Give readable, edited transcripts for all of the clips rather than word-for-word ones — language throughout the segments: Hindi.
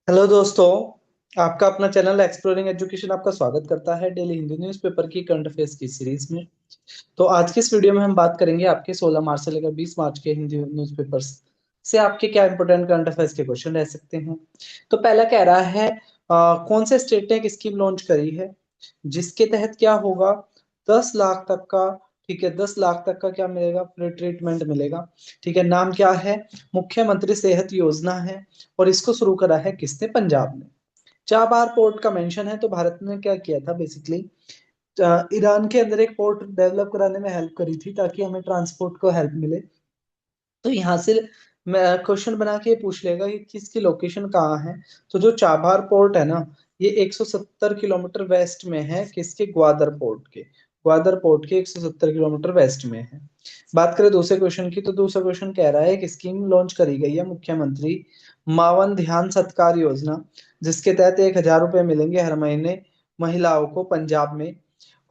हेलो दोस्तों। आपका अपना चैनल एक्सप्लोरिंग एजुकेशन आपका स्वागत करता है डेली हिंदी न्यूज़पेपर की करंट अफेयर्स की सीरीज में। तो आज की इस वीडियो में हम बात करेंगे आपके 16 मार्च से लेकर 20 मार्च के हिंदी न्यूज़पेपर्स से आपके क्या इंपॉर्टेंट करंट अफेयर्स के क्वेश्चन रह सकते हैं। तो पहला कह रहा है कौन से स्टेट ने एक स्कीम लॉन्च करी है जिसके तहत क्या होगा, 10 लाख तक का, ठीक है, 10 लाख तक का क्या मिलेगा, फ्री ट्रीटमेंट मिलेगा। ठीक है, नाम क्या है, मुख्यमंत्री सेहत योजना है। और इसको शुरू करा है किसने, पंजाब ने। चाबार पोर्ट का मेंशन है। तो भारत ने क्या किया था बेसिकली, ईरान के अंदर एक पोर्ट डेवलप कराने में हेल्प करी थी ताकि हमें ट्रांसपोर्ट को हेल्प मिले। तो यहाँ से मैं क्वेश्चन बना के पूछ लेगा कि किसकी लोकेशन कहाँ है। तो जो चाबार पोर्ट है ना, ये 170 किलोमीटर वेस्ट में है किसके, ग्वादर पोर्ट के। ग्वादर पोर्ट के 170 किलोमीटर वेस्ट में है। बात करें दूसरे क्वेश्चन की, तो दूसरा क्वेश्चन कह रहा है कि स्कीम लॉन्च करी गई है मुख्यमंत्री मावन ध्यान सत्कार योजना, जिसके तहत 1,000 रुपए मिलेंगे हर महीने महिलाओं को पंजाब में।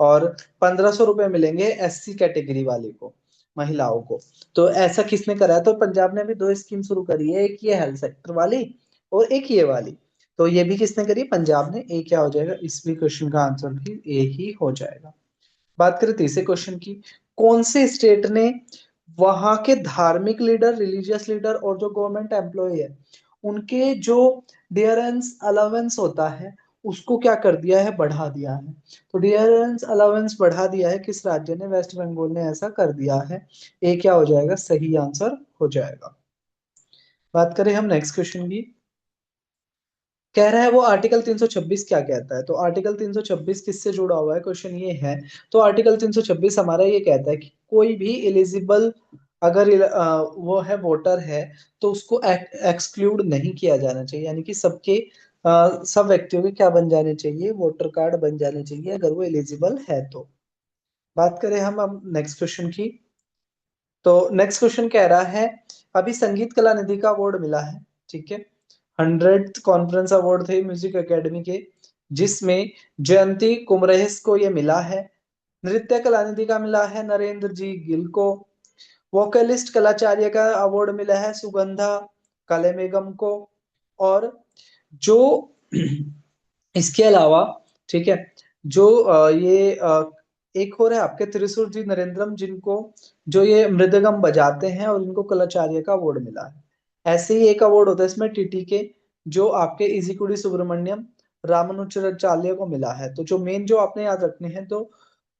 और 1,500 रुपए मिलेंगे एससी कैटेगरी वाले को, महिलाओं को। तो ऐसा किसने करा है, तो पंजाब ने भी दो स्कीम शुरू करी है, एक ये हेल्थ सेक्टर वाली और एक ये वाली। तो ये भी किसने करी है, पंजाब ने। ए क्या हो जाएगा, इस भी क्वेश्चन का आंसर भी ए ही हो जाएगा। बात करें तीसरे क्वेश्चन की, कौन से स्टेट ने वहां के धार्मिक लीडर, रिलीजियस लीडर और जो गवर्नमेंट एम्प्लॉय है उनके जो डियरेंस अलावेंस होता है उसको क्या कर दिया है, बढ़ा दिया है। तो डियरेंस अलावेंस बढ़ा दिया है किस राज्य ने, वेस्ट बंगाल ने ऐसा कर दिया है। ए क्या हो जाएगा, सही आंसर हो जाएगा। बात करें हम नेक्स्ट क्वेश्चन की, कह रहा है वो आर्टिकल 326 क्या कहता है। तो आर्टिकल 326 किससे जुड़ा हुआ है, क्वेश्चन ये है। तो आर्टिकल 326 हमारा ये कहता है कि कोई भी एलिजिबल अगर वो है वोटर है तो उसको एक्सक्लूड नहीं किया जाना चाहिए, यानी कि सबके सब व्यक्तियों के क्या बन जाने चाहिए, वोटर कार्ड बन जाने चाहिए अगर वो एलिजिबल है तो। बात करें हम अब नेक्स्ट क्वेश्चन की, तो नेक्स्ट क्वेश्चन कह रहा है अभी संगीत कला निधि का अवार्ड मिला है, ठीक है, 100th कॉन्फ्रेंस अवार्ड थे म्यूजिक एकेडमी के, जिसमें जयंती कुमरेस को ये मिला है। नृत्य कला निधि का मिला है नरेंद्र जी गिल को। वोकलिस्ट कलाचार्य का अवार्ड मिला है सुगंधा कलेमेगम को। और जो इसके अलावा, ठीक है, जो ये एक हो रहा है आपके त्रिशूर जी नरेंद्रम, जिनको जो ये मृदंगम बजाते हैं और इनको कलाचार्य का अवार्ड मिला है। ऐसे ही एक अवार्ड होता है इसमें टीटी के, जो आपके इजिकुड़ी सुब्रमण्यम रामानुजराचार्य को मिला है। तो जो मेन जो आपने याद रखने हैं, तो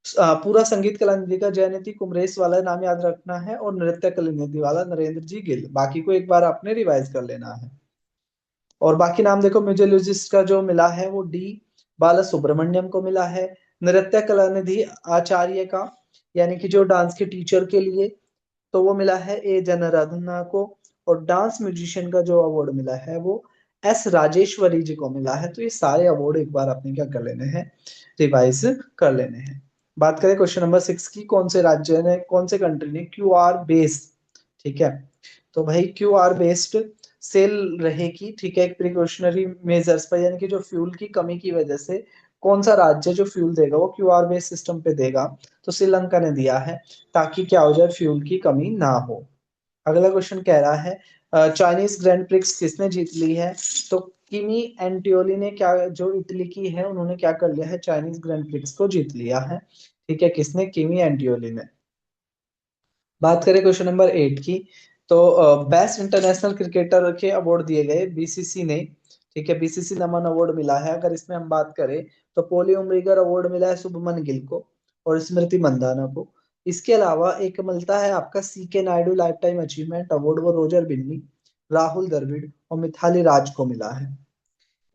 पूरा संगीत कला निधि का जयनिधि कुमरेश वाला नाम याद रखना है और नृत्य कला निधि वाला नरेंद्र जी गिल, बाकी को एक बार आपने रिवाइज कर लेना है। और बाकी नाम देखो, म्यूजियोलॉजिस्ट का जो मिला है वो डी बाला सुब्रमण्यम को मिला है। नृत्य कला निधि आचार्य का, यानी कि जो डांस के टीचर के लिए, तो वो मिला है ए जनार्दना को। और डांस म्यूजिशियन का जो अवार्ड मिला है वो एस राजेश्वरी जी को मिला है। तो ये सारे अवार्ड एक बार आपने क्या कर लेने हैं, रिवाइज कर लेने हैं। बात करें क्वेश्चन नंबर 6 की, कौन से राज्य ने, कौन से कंट्री ने क्यू आर बेस्ड, ठीक है, तो भाई क्यू आर बेस्ड सेल रहेगी, ठीक है, एक प्रिकॉशनरी मेजर्स पर, यानी कि जो फ्यूल की कमी की वजह से कौन सा राज्य जो फ्यूल देगा वो क्यू आर बेस्ड सिस्टम पे देगा। तो श्रीलंका ने दिया है ताकि क्या हो जाए, फ्यूल की कमी ना हो। अगला क्वेश्चन कह रहा है चाइनीज ग्रैंड प्रिक्स किसने जीत ली है। तो किमी एंटियोली ने, क्या जो इटली की है, उन्होंने क्या कर लिया है, चाइनीज ग्रैंड प्रिक्स को जीत लिया है। ठीक है, किसने, किमी एंटियोली ने। बात करें क्वेश्चन नंबर 8 की, तो बेस्ट इंटरनेशनल क्रिकेटर के अवार्ड दिए गए बीसीसी ने, ठीक है, बीसीसी नमन अवार्ड मिला है। अगर इसमें हम बात करें तो पोली उमरीगर अवार्ड मिला है शुभमन गिल को और स्मृति मंदाना को। इसके अलावा एक मिलता है आपका सी के Naidu life time achievement award, वो रोजर बिन्नी, राहुल द्रविड़ और मिथाली राज को मिला है।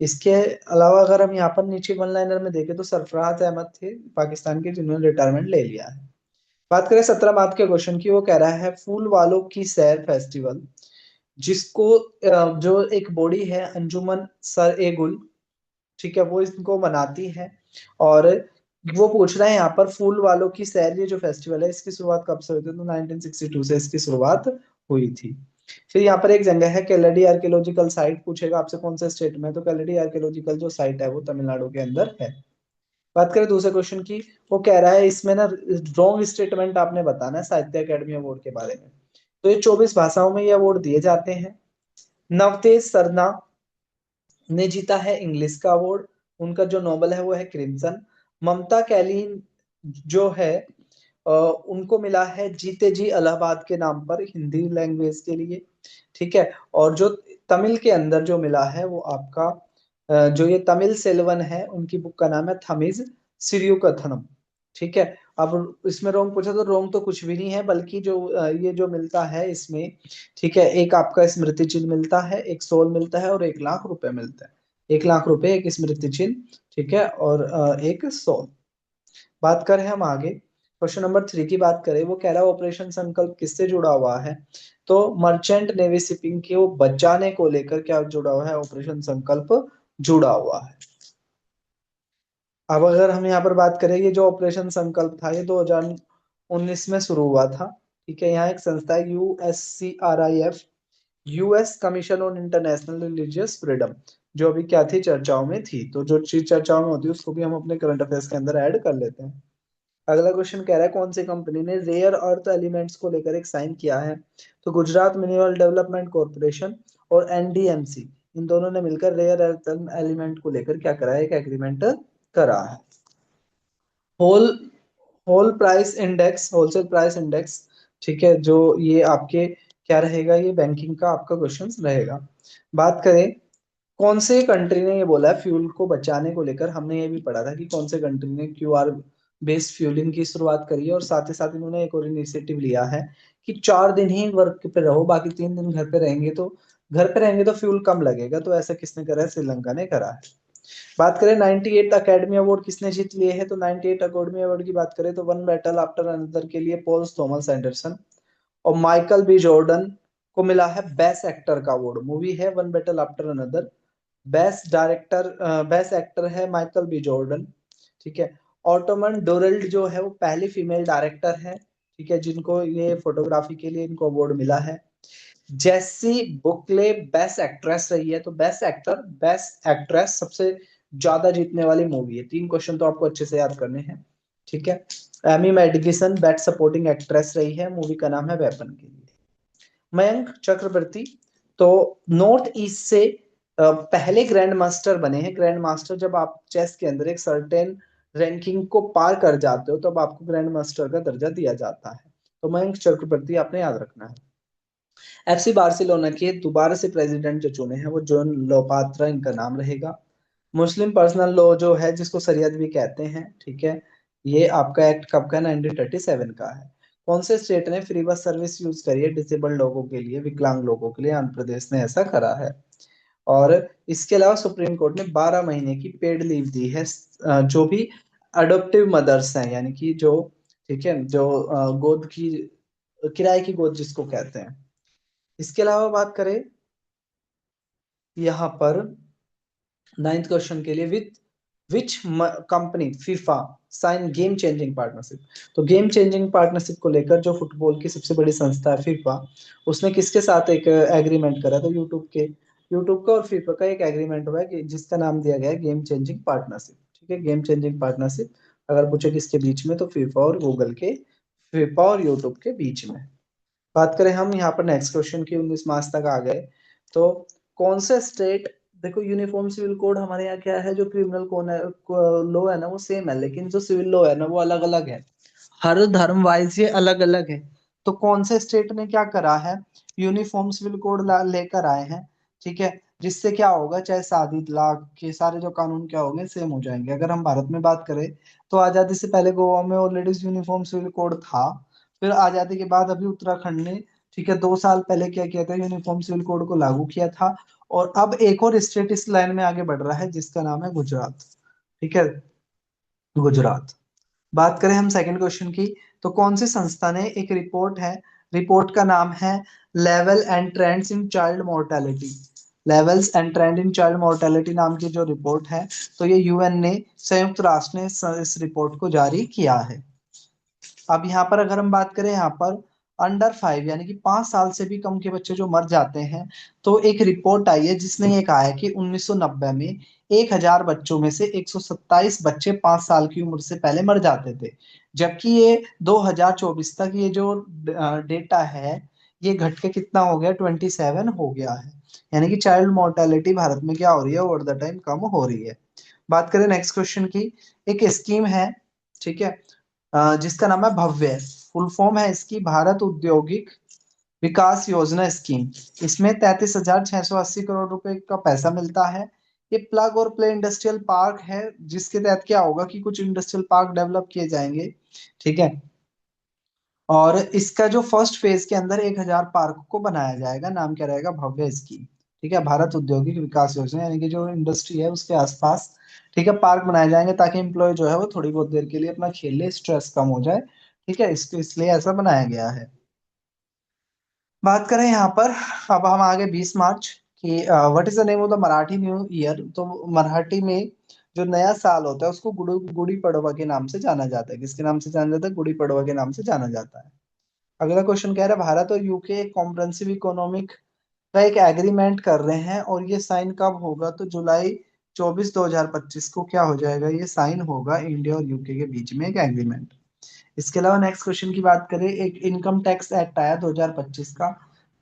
इसके अलावा अगर हम यहाँ पर नीचे वन लाइनर में देखें तो सरफराज अहमद थे पाकिस्तान के, जिन्होंने रिटायरमेंट ले लिया है। बात करें 17 मार्च के क्वेश्चन की, वो कह रहा है फूल वालों की सैर फेस्टिवल, जिसको जो एक बॉडी है अंजुमन सर ए गुल, ठीक है, वो इसको मनाती है। और वो पूछ रहे हैं यहाँ पर फूल वालों की सैर, ये जो फेस्टिवल है इसकी शुरुआत कब से हुई थी, तो 1962 से इसकी शुरुआत हुई थी। फिर यहाँ पर एक जगह है केलेडी आर्कियोलॉजिकल साइट, पूछेगा आपसे कौन से स्टेट में, तो केलेडी आर्कियोलॉजिकल जो साइट है वो तमिलनाडु के अंदर है। बात करें दूसरे क्वेश्चन की, वो कह रहा है इसमें ना रॉन्ग स्टेटमेंट आपने बताना है साहित्य अकेडमी अवार्ड के बारे में। तो ये 24 भाषाओं में ये अवार्ड दिए जाते हैं। नवतेज सरना ने जीता है इंग्लिश का अवार्ड। उनका जो नोबल है वो है क्रिम्सन। ममता कैलिन जो है उनको मिला है जीते जी इलाहाबाद के नाम पर, हिंदी लैंग्वेज के लिए। ठीक है। और जो तमिल के अंदर जो मिला है वो आपका जो ये तमिल सेल्वन है उनकी बुक का नाम है थमिज सिरियुकथनम। ठीक है। अब इसमें रोंग पूछा तो रोंग तो कुछ भी नहीं है, बल्कि जो ये जो मिलता है इसमें, ठीक है, एक आपका स्मृति चिन्ह मिलता है, एक सोल मिलता है और 1 लाख रुपए मिलता है। 1 लाख रुपए, एक स्मृति चिन्ह, ठीक है, और एक सोल। बात करें हम आगे, क्वेश्चन नंबर 3 की बात करें, वो कह रहा है ऑपरेशन संकल्प किससे जुड़ा हुआ है। तो मर्चेंट नेवी शिपिंग को बचाने को लेकर क्या जुड़ा हुआ है, ऑपरेशन संकल्प जुड़ा हुआ है। अब अगर हम यहाँ पर बात करें, ये जो ऑपरेशन संकल्प था ये 2019 में शुरू हुआ था। ठीक है। यहाँ एक संस्था है USCRIF, US commission on international religious freedom, जो अभी क्या थी, चर्चाओं में थी। तो जो चीज चर्चाओं में होती है उसको भी हम अपने करंट अफेयर्स के अंदर ऐड कर लेते हैं। अगला क्वेश्चन कह रहा है कौन सी कंपनी ने रेयर अर्थ एलिमेंट्स को लेकर एक साइन किया है। तो गुजरात मिनरल डेवलपमेंट कॉर्पोरेशन और NDMC, इन दोनों ने मिलकर रेयर अर्थ एलिमेंट को लेकर क्या करा है, एक एग्रीमेंट करा है। Whole whole price index, wholesale price index, ठीक है, जो ये आपके क्या रहेगा, ये बैंकिंग का आपका क्वेश्चन रहेगा। बात करें कौन से कंट्री ने ये बोला है फ्यूल को बचाने को लेकर, हमने ये भी पढ़ा था कि कौन से कंट्री ने QR बेस्ड फ्यूलिंग की शुरुआत करी है, और साथ ही साथ इन्होंने एक और इनिशिएटिव लिया है कि 4 दिन ही वर्क पे रहो, बाकी 3 दिन घर पे रहेंगे, तो घर पे रहेंगे तो फ्यूल कम लगेगा। तो ऐसा किसने करा है, श्रीलंका ने करा है। बात करें 98 अकेडमी अवार्ड किसने जीत लिए हैं, तो 98 अकेडमी अवार्ड की बात करें तो वन बैटल आफ्टर अनदर के लिए पॉल थॉमस एंडरसन और माइकल बी जॉर्डन को मिला है बेस्ट एक्टर का अवार्ड। मूवी है one battle after another. Best director, best actor है माइकल बी जॉर्डन। ठीक है। ऑटोमन डोरल्ड जो है वो पहली फीमेल डायरेक्टर है, ठीक है, जिनको ये फोटोग्राफी के लिए इनको अवार्ड मिला है। जेसी बुकले बेस्ट एक्ट्रेस रही है। तो बेस्ट एक्टर, बेस्ट एक्ट्रेस सबसे ज्यादा जीतने वाली मूवी है। 3 क्वेश्चन तो आपको अच्छे से याद करने हैं। ठीक है। एमी मेडिगिसन बेस्ट सपोर्टिंग एक्ट्रेस रही है, मूवी का नाम है वेपन के लिए। मयंक चक्रवर्ती तो नॉर्थ ईस्ट से पहले ग्रैंड मास्टर बने हैं। ग्रैंड मास्टर, जब आप चेस के अंदर एक सर्टेन रैंकिंग को पार कर जाते हो तब आपको ग्रैंड मास्टर का दर्जा दिया जाता है। तो मयंक चक्रवर्ती आपने याद रखना है। FC बार्सिलोना के दोबारा से प्रेसिडेंट जो चुने हैं वो जॉन लोपात्रा इनका नाम रहेगा। मुस्लिम पर्सनल लॉ जो है जिसको शरीयत भी कहते हैं, ठीक है, ये आपका एक्ट कब का, 1937 का है। कौन से स्टेट ने फ्री बस सर्विस यूज करी है डिसेबल्ड लोगों के लिए, विकलांग लोगों के लिए, आंध्र प्रदेश ने ऐसा करा है। और इसके अलावा सुप्रीम कोर्ट ने 12 महीने की पेड लीव दी है जो भी अडोप्टिव मदर्स हैं, यानी कि जो, ठीक है, जो गोद की, किराए की गोद जिसको कहते हैं। इसके अलावा बात करें यहाँ पर 9th क्वेश्चन के लिए, with which company FIFA sign game changing partnership. तो गेम चेंजिंग पार्टनरशिप को लेकर जो फुटबॉल की सबसे बड़ी संस्था है फीफा, उसने किसके साथ एक एग्रीमेंट करा, तो यूट्यूब का और फीफा का एक एग्रीमेंट हुआ है कि जिसका नाम दिया गया है गेम चेंजिंग पार्टनरशिप। ठीक है। गेम चेंजिंग पार्टनरशिप अगर पूछे किसके बीच में, तो फीफा और गूगल के, फीफा और यूट्यूब के बीच में। बात करें हम यहाँ पर नेक्स्ट क्वेश्चन की, 19 मार्च तक आ गए। तो कौन से स्टेट, देखो यूनिफॉर्म सिविल कोड हमारे यहाँ क्या है, जो क्रिमिनल कौन है, लॉ है ना वो सेम है, लेकिन जो सिविल लॉ है ना वो अलग अलग है। हर धर्म वाइज ये अलग अलग है। तो कौन से स्टेट ने क्या करा है, यूनिफॉर्म सिविल कोड लेकर आए हैं। ठीक है। जिससे क्या होगा, चाहे शादी तलाक के सारे जो कानून क्या होंगे, सेम हो जाएंगे। अगर हम भारत में बात करें तो आजादी से पहले गोवा में ऑलरेडी यूनिफॉर्म सिविल कोड था। फिर आजादी के बाद अभी उत्तराखंड ने, ठीक है, 2 साल पहले क्या किया था, यूनिफॉर्म सिविल कोड को लागू किया था। और अब एक और स्टेट इस लाइन में आगे बढ़ रहा है जिसका नाम है गुजरात। ठीक है, गुजरात। बात करें हम सेकंड क्वेश्चन की, तो कौन सी संस्था ने एक रिपोर्ट है, रिपोर्ट का नाम है level and trends in child mortality. Levels and trend in child mortality नाम की जो रिपोर्ट है, तो ये UN ने, संयुक्त राष्ट्र ने इस रिपोर्ट को जारी किया है। अब यहाँ पर अगर हम बात करें, यहाँ पर अंडर 5 यानी कि 5 साल से भी कम के बच्चे जो मर जाते हैं, तो एक रिपोर्ट आई है जिसने ये कहा है कि 1990 में 1,000 बच्चों में से 127 बच्चे 5 साल की उम्र से पहले मर जाते थे। जबकि ये 2024 तक ये जो डेटा है, ये घट के कितना हो गया, 27 हो गया है। यानी कि चाइल्ड मोर्टेलिटी भारत में क्या हो रही है, ओवर द टाइम कम हो रही है। बात करें नेक्स्ट क्वेश्चन की, एक स्कीम है, ठीक है, जिसका नाम है भव्य। फुल फॉर्म है इसकी भारत औद्योगिक विकास योजना स्कीम। इसमें 33,680 करोड़ रुपए का पैसा मिलता है। ये प्लग और प्ले इंडस्ट्रियल पार्क है, जिसके तहत क्या होगा कि कुछ इंडस्ट्रियल पार्क डेवलप किए जाएंगे, ठीक है। और इसका जो फर्स्ट फेज के अंदर 1,000 पार्क को बनाया जाएगा। नाम क्या रहेगा, भव्य स्कीम, ठीक है। भारत औद्योगिक विकास योजना, यानी कि जो इंडस्ट्री है उसके आसपास, ठीक है, पार्क बनाए जाएंगे ताकि एम्प्लॉय जो है वो थोड़ी बहुत देर के लिए अपना खेल ले, स्ट्रेस कम हो जाए, ठीक है। इसको इसलिए ऐसा बनाया गया है। बात करें यहाँ पर, अब हम आगे 20 मार्च की, what is the name of the Marathi new year. तो मराठी में जो नया साल होता है उसको गुड़ी गुड़ी पड़वा के नाम से जाना जाता है। किसके नाम से जाना जाता है, गुड़ी पड़वा के नाम से जाना जाता है। अगला क्वेश्चन कह रहा है भारत और यूके एक कॉम्प्रिहेंसिव इकोनॉमिक का एक एग्रीमेंट कर रहे हैं, और ये साइन कब होगा, तो जुलाई 24 2025 को क्या हो जाएगा, ये साइन होगा इंडिया और यूके के बीच में एक एग्रीमेंट। इसके अलावा नेक्स्ट क्वेश्चन की बात करें, एक इनकम टैक्स एक्ट आया 2025 का।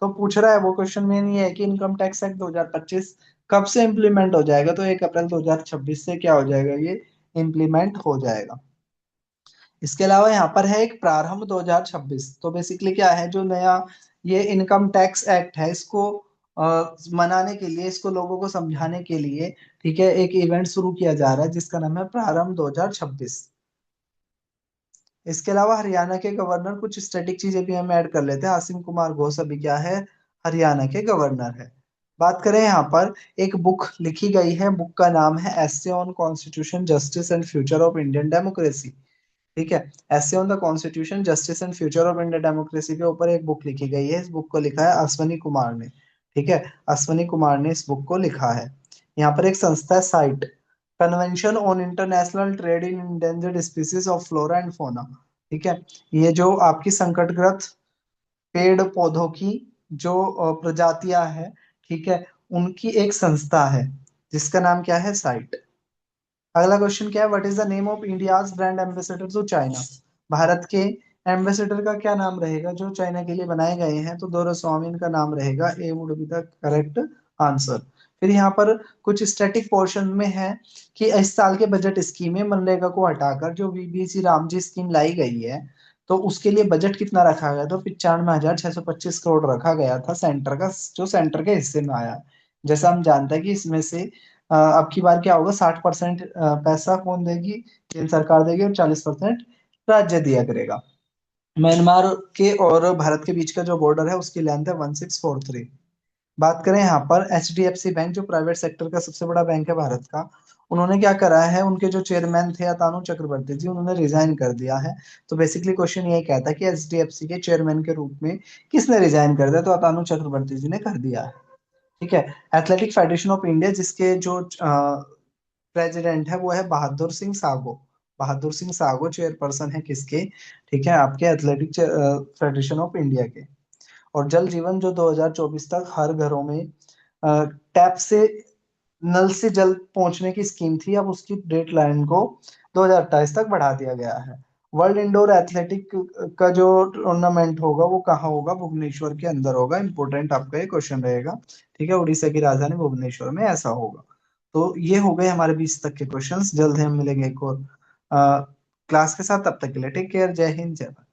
तो पूछ रहा है वो क्वेश्चन मेन ये है कि इनकम टैक्स एक्ट 2025 कब से इम्प्लीमेंट हो जाएगा, तो 1 अप्रैल 2026 से क्या हो जाएगा, ये इम्प्लीमेंट हो जाएगा। इसके अलावा यहाँ पर है एक प्रारंभ 2026। तो बेसिकली क्या है, जो नया ये इनकम टैक्स एक्ट है, इसको मनाने के लिए, इसको लोगों को समझाने के लिए, ठीक है, एक इवेंट शुरू किया जा रहा है जिसका नाम है प्रारंभ 2026। इसके अलावा हरियाणा के गवर्नर, कुछ स्टैटिक चीजें भी हम ऐड कर लेते हैं। आसिम कुमार घोष अभी क्या है, हरियाणा के गवर्नर है। बात करें यहाँ पर, एक बुक लिखी गई है, बुक का नाम है essay on constitution justice and future of Indian democracy, ठीक है। Essay on the constitution justice and future of Indian democracy के ऊपर एक बुक लिखी गई है। इस बुक को लिखा है अश्वनी कुमार ने, ठीक है। अश्वनी कुमार ने इस बुक को लिखा है। यहाँ पर एक संस्था है site, convention on international trade in endangered species of flora and fauna, ठीक है। ये जो आपकी संकटग्रस्त पेड़ पौधों की जो प्रजातियां हैं, ठीक है, उनकी एक संस्था है जिसका नाम क्या है, साइट। अगला क्वेश्चन क्या है, what is the name of India's brand ambassador to China. Bharat के एम्बेसडर का क्या नाम रहेगा जो चाइना के लिए बनाए गए हैं, तो दोरास्वामी इनका नाम रहेगा। A would be the correct answer. फिर यहाँ पर कुछ स्टैटिक पोर्शन में है कि इस साल के बजट स्कीम में मनरेगा को हटाकर जो वीबीसी रामजी स्कीम लाई गई है, तो उसके लिए बजट कितना रखा गया, तो 95,625 करोड़ रखा गया था सेंटर का, जो सेंटर के हिस्से में आया। जैसा हम जानते हैं कि इसमें से अब की बार क्या होगा, 60% पैसा कौन देगी, केंद्र सरकार देगी, और 40% राज्य दिया करेगा। म्यांमार के और भारत के बीच का जो बॉर्डर है उसकी लेंथ है 1643। बात करें यहाँ पर एचडीएफसी बैंक, जो प्राइवेट सेक्टर का सबसे बड़ा बैंक है भारत का, उन्होंने क्या करा है, उनके जो चेयरमैन थे अतानु चक्रवर्ती जी, उन्होंने रिजाइन कर दिया है। तो बेसिकली क्वेश्चन ये कहता है कि एचडीएफसी के चेयरमैन के रूप में किसने रिजाइन कर दिया, तो अतानु चक्रवर्ती जी ने कर दिया है, ठीक है। एथलेटिक फेडरेशन ऑफ इंडिया, जिसके जो प्रेसिडेंट है वो है Bahadur Singh sago. Bahadur Singh sago chairperson है किसके, ठीक है, आपके एथलेटिक फेडरेशन ऑफ इंडिया के। और जल जीवन जो 2024 तक हर घरों में टैप से, नल से जल पहुंचने की स्कीम थी, अब उसकी डेट लाइन को 2028 तक बढ़ा दिया गया है। वर्ल्ड इंडोर एथलेटिक का जो टूर्नामेंट होगा वो कहाँ होगा, भुवनेश्वर के अंदर होगा। इंपॉर्टेंट आपका ये क्वेश्चन रहेगा, ठीक है। उड़ीसा की राजधानी भुवनेश्वर में ऐसा होगा। तो ये हो गए हमारे 20 तक के क्वेश्चंस। जल्द ही हम मिलेंगे एक और क्लास के साथ, तब तक के लिए टेक केयर, जय हिंद, जय भारत।